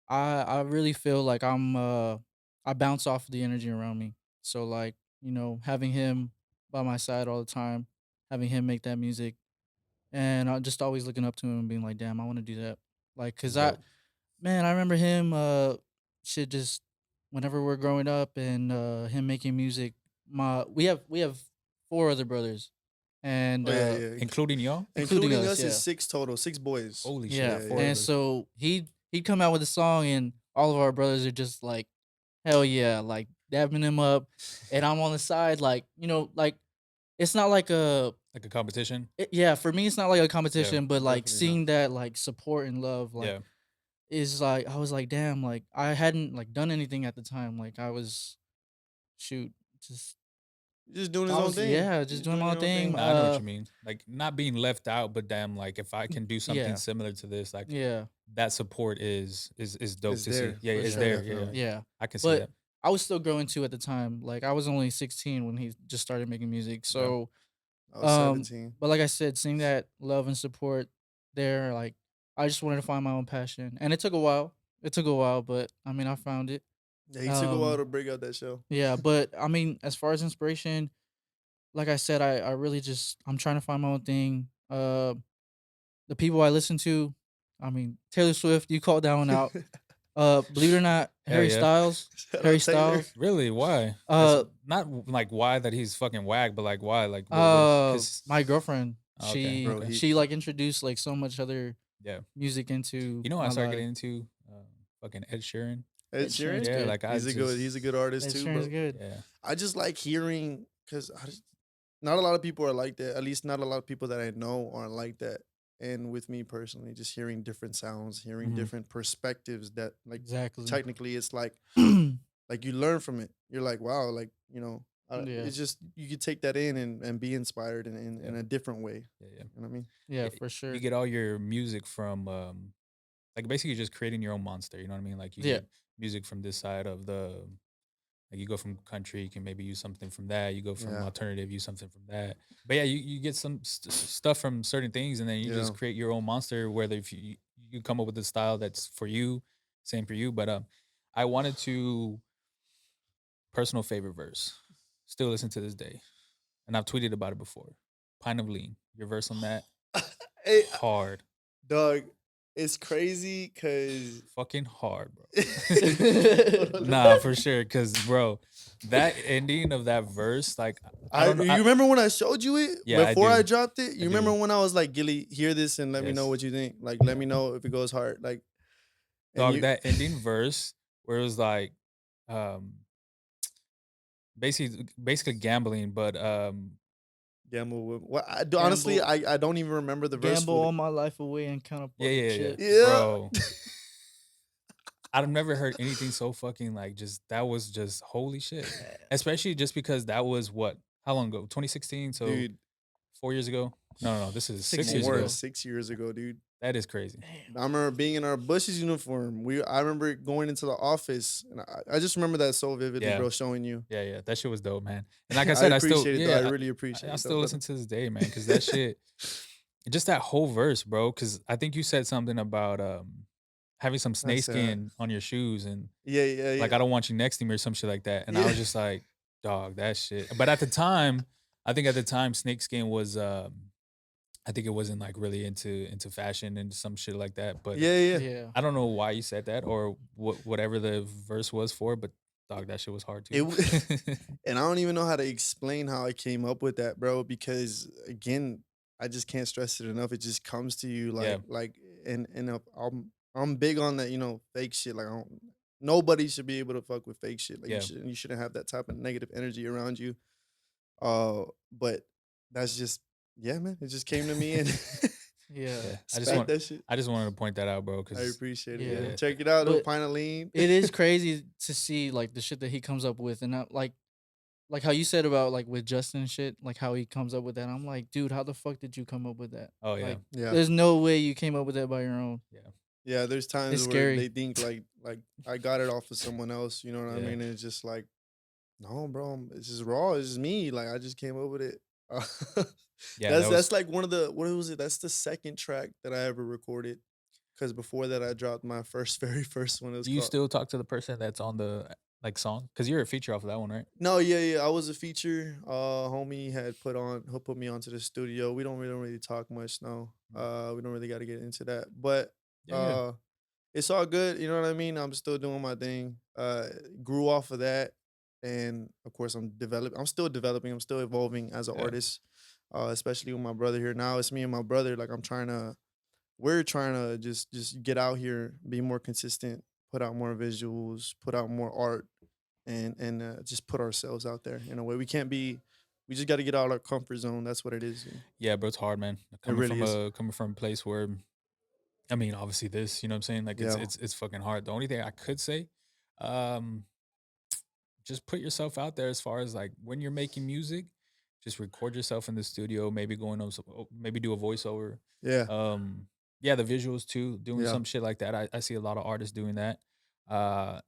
I really feel like I bounce off the energy around me. So like, you know, having him by my side all the time, having him make that music, and I just always looking up to him and being like, damn, I want to do that. Like, That's cause I dope. man, I remember him shit just whenever we're growing up and him making music. We have four other brothers, and Oh yeah, yeah. Including y'all? including Including us, us is yeah. six total, six boys. Holy Yeah, shit, Yeah, four yeah. and brothers. so he'd come out with a song, and all of our brothers are just like hell yeah, like dabbing him up, and I'm on the side, like like it's not like a Like a competition. yeah, for me it's not like a Yeah. competition, but like Definitely not. seeing that like support and love, like Yeah. is like I was like, damn, like I hadn't like done anything at the time, like I was shoot just Just doing his I own was thing. yeah, just Just doing doing my own your own thing. thing. No, I know what you mean. Like not being left out, but damn, like if I can do something Yeah, similar to this, like yeah, that support is dope It's to see. there Yeah, for it's sure. yeah, there. Yeah, Definitely. yeah. I can see But that. I was still growing too at the time. Like I was only 16 when he just started making music. Yeah. So I was 17. but like I said, seeing that love and support there, like I just wanted to find my own passion. And it took a while. It took a while, but I mean I found it. Yeah, he took a while Um to break out that show. yeah, but I mean as far as inspiration, like I said, I really just I'm trying to find my own thing. The people I listen to, I mean, Taylor Swift, you called that one out. Believe it or not, Hell Harry yeah. Styles. Shout Harry out Taylor. Styles. Really? Why? That's Uh not like why that he's fucking whack, but like why? Like what cause my girlfriend, okay, Bro, okay. she like introduced like so much other Yeah. music into You know what I my started life. getting into? Fucking Ed Sheeran. Ed Ed Sheeran's Sheeran. Yeah, good. like I He's just a good artist Ed too, Sheeran's bro. good. yeah. I just like hearing because not a lot of people are like that. At least not a lot of people that I know are like that. And with me personally, just hearing different sounds, hearing Mhm. different perspectives that like Exactly. technically it's like you learn from it. You're like, wow, like, Yeah. it's just you could take that in and be inspired Yeah. in a different way. Yeah, yeah. You know what I mean? Yeah, Yeah, for you sure. get all your music from like basically just creating your own monster, you know what I mean? Like you Yeah. get music from this side of the like you go from country, you can maybe use something from that. You go from Yeah. alternative, use something from that. But yeah, you get some stuff from certain things, and then you Yeah. just create your own monster. Whether if you come up with a style that's for you, same for you. But I wanted to personal favorite verse, still listen to this day, and I've tweeted about it before. Pint of Lean, your verse on that Hey, hard, dog, it's crazy because fucking hard, bro. Hold on. Nah, for sure. Cause bro, that ending of that verse, like I don't know. You remember when I showed you it Yeah, I before I do. dropped it? I You remember do. when I was like, Gilly, hear this and let me know Yes. what you think. Like, let me know if it goes hard. Like, and Dog, you that ending verse where it was like um basically gambling, but gamble with what I do honestly, Gamble I don't even remember the verse gamble all fully. my life away and count up all yeah, the yeah, yeah. chips. Yeah. Bro. I've never heard anything so fucking like just that was just holy shit. Especially just because that was what how long ago? 2016, so Dude, 4 years ago. No, this is 6 6 years years more ago. ago. 6 years ago, dude. That is crazy. Damn. I remember being in our Bushes uniform. I remember going into the office, and I just remember that so vividly, Yeah. bro. Showing you, Yeah, that shit was dope, man. And like I I said, I still appreciate it though. I yeah, really appreciate I it though, still listen brother. to this day, man, because that shit, just that whole verse, bro. Because I think you said something about having some snake That's sad. skin on your shoes, and Yeah, yeah, like yeah. I don't want you next to me or some shit like that. And I Yeah. was just like, dog, that shit. But at the time, I think at the time, snake skin was I think it wasn't like really into fashion and some shit like that. But Yeah, yeah. Yeah. I don't know why you said that or whatever the verse was for, but dog, that shit was hard too. And I don't even know how to explain how I came up with that, bro, because again, I just can't stress it enough. It just comes to you Yeah. I'm big on that, fake shit. Like nobody should be able to fuck with fake shit. Like Yeah. you shouldn't have that type of negative energy around you. But that's just yeah, man. It just came to me and Yeah. Yeah, spat that shit. I just wanted to point that out, bro. I Because appreciate it. Yeah. Yeah. Check it out, a But pint of lean. it is crazy to see like the shit that he comes up with, and like how you said about like with Justin and shit, like how he comes up with that. I'm like, dude, how the fuck did you come up with that? oh yeah, Like, Yeah. there's no way you came up with that by your own. yeah, Yeah, there's times It's where scary. they think like I got it off of someone else, you know what I Yeah. mean? And it's just like, no, bro, it's just raw. It's just me. Like I just came up with it. yeah. That's like one of the what was it? That's the second track that I ever recorded. Because before that, I dropped my very first one. It was Do you called. still talk to the person that's on the like song? Because you're a feature off of that one, right? No, yeah. I was a feature. Homie had he'll put me onto the studio. We don't really talk much now. We don't really got to get into that. But Yeah, it's all good. You know what I mean? I'm still doing my thing. Grew off of that, and of course, I'm still developing. I'm still evolving as an Yeah. artist. Especially with my brother here. Now it's me and my brother. Like we're trying to just get out here, be more consistent, put out more visuals, put out more art, and just put ourselves out there in a way. We can't be. We just got to get out of our comfort zone. That's what it is. Yeah, bro, it's hard, man. It really is. Coming from a place where, I mean, obviously this, you know what I'm saying? Like Yeah. it's fucking hard. The only thing I could say, um, just put yourself out there as far as like when you're making music, just record yourself in the studio, maybe maybe do a voiceover. Yeah. Um, yeah, the visuals too, doing Yeah. some shit like that. I see a lot of artists doing that. Uh,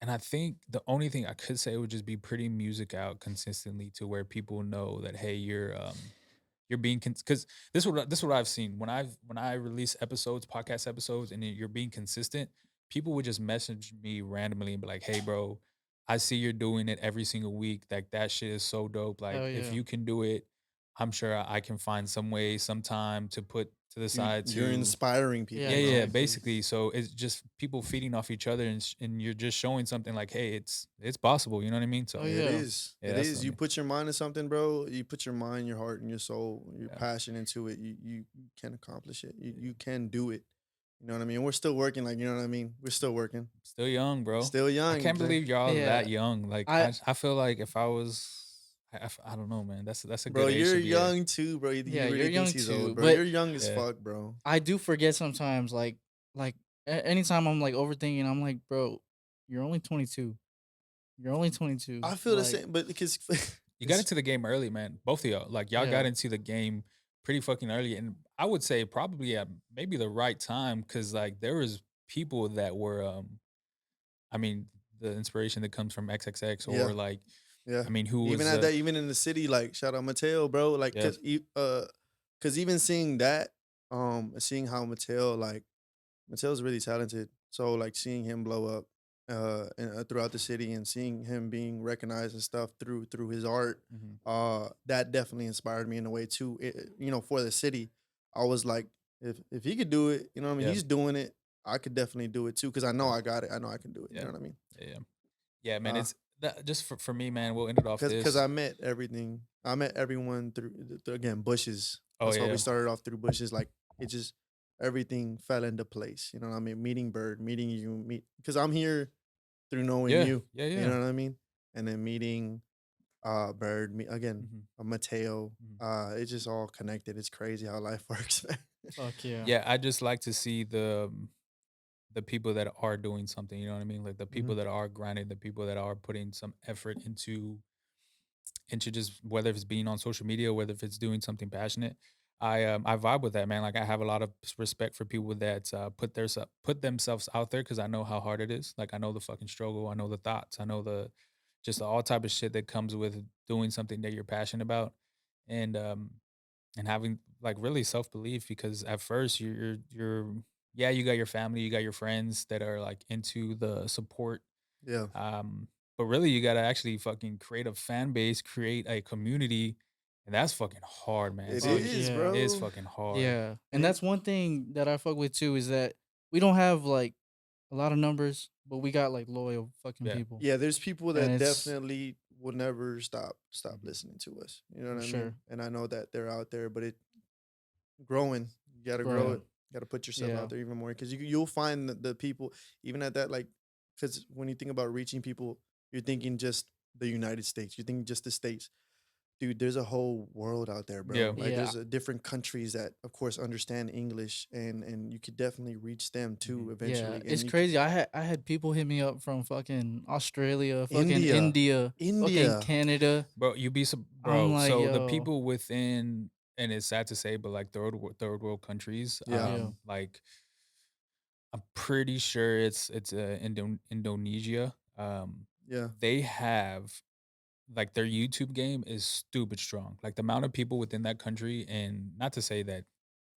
and I think the only thing I could say would just be putting music out consistently to where people know that hey, you're being because this is what I've seen when I release episodes, podcast episodes, and you're being consistent. People would just message me randomly and be like, "Hey, bro, I see you're doing it every single week. Like that shit is so dope. Like Hell if yeah. you can do it, I'm sure I can find some way, some time to put to the side You're to." inspiring people, Yeah, Yeah, bro. yeah, exactly. basically. So it's just people feeding off each other, and and you're just showing something like, hey, it's possible. You know what I mean? Oh So It yeah. is. yeah, It that's the is. You only. put your mind to something, bro. You put your mind, your heart, and your soul, your Yeah, passion into it. You can accomplish it. You can do it. You know what I mean? We're still working, like you know what I mean. We're still working. still young, bro. Still I young. can't believe y'all Yeah. that young. Like I I feel like if I was, I don't know, man. That's a Bro, good age you're to be at. young too, bro. He yeah, you're really thinks young he's old, too, bro. but You're young as Yeah, fuck, bro. I do forget sometimes like anytime I'm like overthinking, I'm like, bro, you're only 22. You're only 22. I feel the Like, same, but because you got it's into the game early, man. Both of y'all, like y'all got yeah. into the game pretty fucking early, and I would say probably at maybe the right time because like there was people that were, I mean, the inspiration that comes from XXX yeah, or like, yeah. I mean, who Even was, at that, even in the city, like shout out Mateo, bro. Like, yeah, cause even seeing that, seeing how Mateo's really talented. So like seeing him blow up throughout the city and seeing him being recognized and stuff through his art, mhm, that definitely inspired me in a way too. You know, for the city, I was like, if he could do it, you know what I mean? yeah, He's doing it. I could definitely do it too because I know yeah, I got it. I know I can do it. You yeah, know what I mean? yeah, yeah. Yeah, man, Uh, it's that just for me, man. We'll end it off cause this. I met everything. I met everyone through again bushes. Oh That's why we yeah, started off through bushes. Like it just everything fell into place. You know what I mean? Meeting Bird, meeting you, meet because I'm here through knowing yeah, you. yeah, You yeah. know what I mean? And then meeting Bird, again, Mhm, Mateo. mhm. It's just all connected. It's crazy how life works, man. Fuck yeah. Yeah, I just like to see the people that are doing something. You know what I mean? Like the Mhm. people that are grinding, the people that are putting some effort into just whether it's being on social media, whether if it's doing something passionate. I vibe with that, man. Like I have a lot of respect for people that put themselves out there because I know how hard it is. Like I know the fucking struggle, I know the thoughts, I know the just all type of shit that comes with doing something that you're passionate about, and and having like really self belief because at first you're yeah, you got your family, you got your friends that are like into the support, Yeah, um, but really, you gotta actually fucking create a fan base, create a community, and that's fucking hard, man. it Fuck is, Seriously, yeah. it's bro. fucking hard. Yeah. And And that's one thing that I fuck with too is that we don't have like a lot of numbers, but we got like loyal fucking Yeah. people. yeah, there's people And that it's definitely will never stop Mhm. listening to us. You know for what I mean? sure And I know that they're out there, but it growing. You got to grow Yeah. it. growing. Got to put yourself Yeah. out there even more because you'll find the people even at that like because when you think about reaching people, you're thinking just the United States. You're thinking just the states. Dude, there's a whole world out there, bro. Yeah. Like Yeah. there's different countries that, of course, understand English, and you could definitely reach them too Mhm. Yeah. eventually. It's And crazy. I had people hit me up from fucking Australia, fucking India, India, fucking India, Canada. I'm Bro. like, So the yo, people within, and it's sad to say, but like third world countries, yeah, yeah. like I'm pretty sure it's Indonesia. yeah, They have like their YouTube game is stupid strong. Like the amount of people within that country, and not to say that,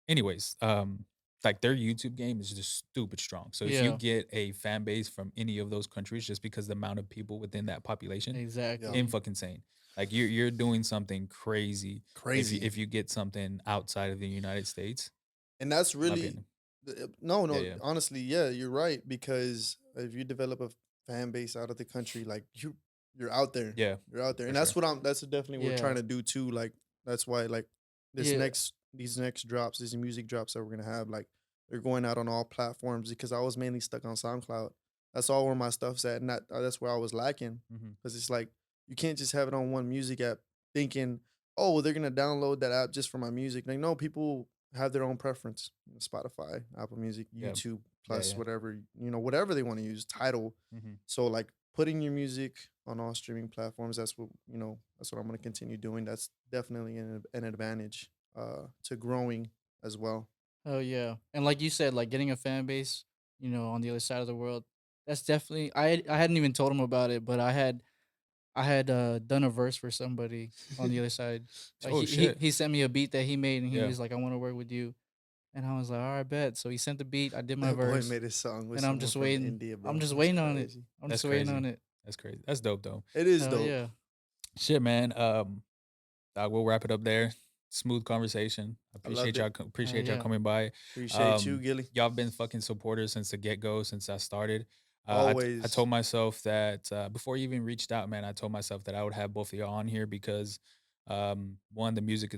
anyways, like their YouTube game is just stupid strong. So if you Yeah. get a fan base from any of those countries, just because the amount of people within that population, yeah, in Exactly. fucking insane. Like you're doing something crazy crazy. if you get something outside of the United States, And that's in my really opinion. no, Yeah, no. yeah, Honestly, yeah, you're right because if you develop a fan base out of the country, like you're out there, yeah, you're out there, for and that's sure. what I'm. That's definitely what we're trying Yeah. to do too. Like that's why like Yeah. these next drops, these music drops that we're gonna have, like they're going out on all platforms because I was mainly stuck on SoundCloud. That's all where my stuff's at, and that's where I was lacking. Mm-hmm. Because it's like you can't just have it on one music app thinking, oh, well, they're gonna download that app just for my music. Like, no, people have their own preference. Spotify, Apple Music, Yep. YouTube, plus yeah. whatever, whatever they want to use, Tidal. Mm-hmm. So like putting your music on all streaming platforms, that's what I'm gonna continue doing. That's definitely an advantage to growing as well. Oh yeah, and like you said, like getting a fan base, on the other side of the world. That's definitely. I hadn't even told him about it, but I had done a verse for somebody on the other side. Like Oh, he shit. he sent me a beat that he made, and he Yeah. was like, "I want to work with you," and I was like, "All right, bet." So he sent the beat. I did my That boy verse, made a song with and I'm someone just from waiting. India, bro. I'm just That's waiting on it. crazy. I'm That's just waiting crazy. on it. That's crazy. That's dope though. It is Hell dope. yeah. Shit, man. Dog, we'll wrap it up there. Smooth conversation. I loved Appreciate y'all yeah. coming by. Appreciate you, Gilly. Y'all been fucking supporters since the get go, since I started. I Always. told myself that before you even reached out, man, I told myself that I would have both of y'all on here because one, the music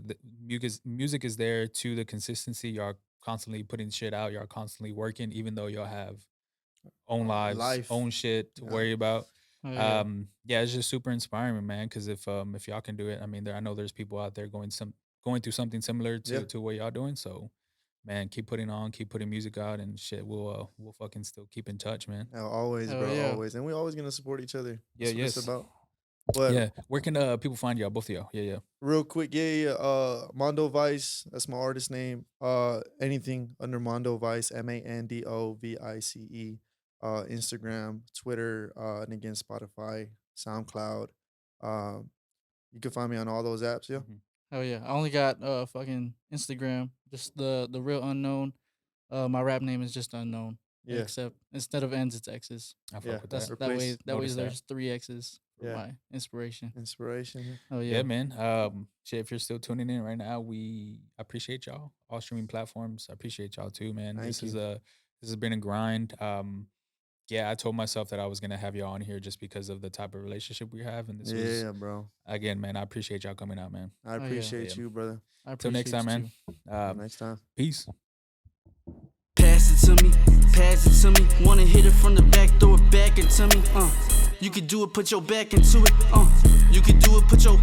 is there. Two, the consistency. Y'all constantly putting shit out. Y'all constantly working, even though y'all have own lives, Life. own shit to Yeah. worry about. Oh, yeah. Yeah, it's just super inspiring, man. Because if y'all can do it, I mean, I know there's people out there going through something similar Yeah. to what y'all doing. So, man, keep putting music out and shit. We'll fucking still keep in touch, man. Always, Hell bro. yeah. Always. And we're always going to support each other. Yeah, That's what it's yes. about. But Yeah, where can people find y'all? Both of y'all. Yeah. real quick, Mando Vice. That's my artist name. Anything under Mando Vice, MandoVice. Instagram, Twitter, and again Spotify, SoundCloud. You can find me on all those apps. Yeah. Mhm. Hell yeah. I only got fucking Instagram, just the real unknown. My rap name is just unknown. Yeah. Except instead of N's, it's X's. I fuck Yeah, with That's that. that way. Replace- That way, Notice that. there's 3 X's for Yeah. my inspiration. Inspiration. Oh Yeah, yeah. man. Shit, if you're still tuning in right now, we appreciate y'all. All streaming platforms, I appreciate y'all too, man. Thank This you. has been a grind. Yeah, I told myself that I was gonna have y'all on here just because of the type of relationship we have, and this was Yeah, bro. again, man. I appreciate y'all coming out, man. I yeah. appreciate Yeah. you, brother. I Till next appreciate time, you man. too. Next time. Peace. Pass it to me, pass it to me. Wanna hit it from the back, throw it back into me. You can do it, put your back into it. You can do it, put your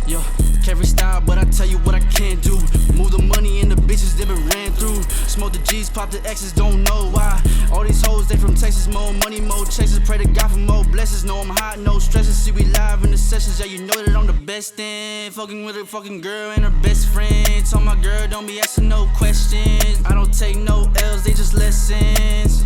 yo. Carry style, but I tell you what I can't do. Move the money and the bitches they been ran through. Smoke the G's, pop the X's, don't know why. All these hoes, they from Texas, more money, more chasers. Pray to God for more blessings. No, I'm hot, no stresses. See, we live in the sessions. Yeah, you know that I'm the best in. Fucking with a fucking girl and her best friend. Told my girl, don't be asking no questions. I don't take no L's, they just lessons.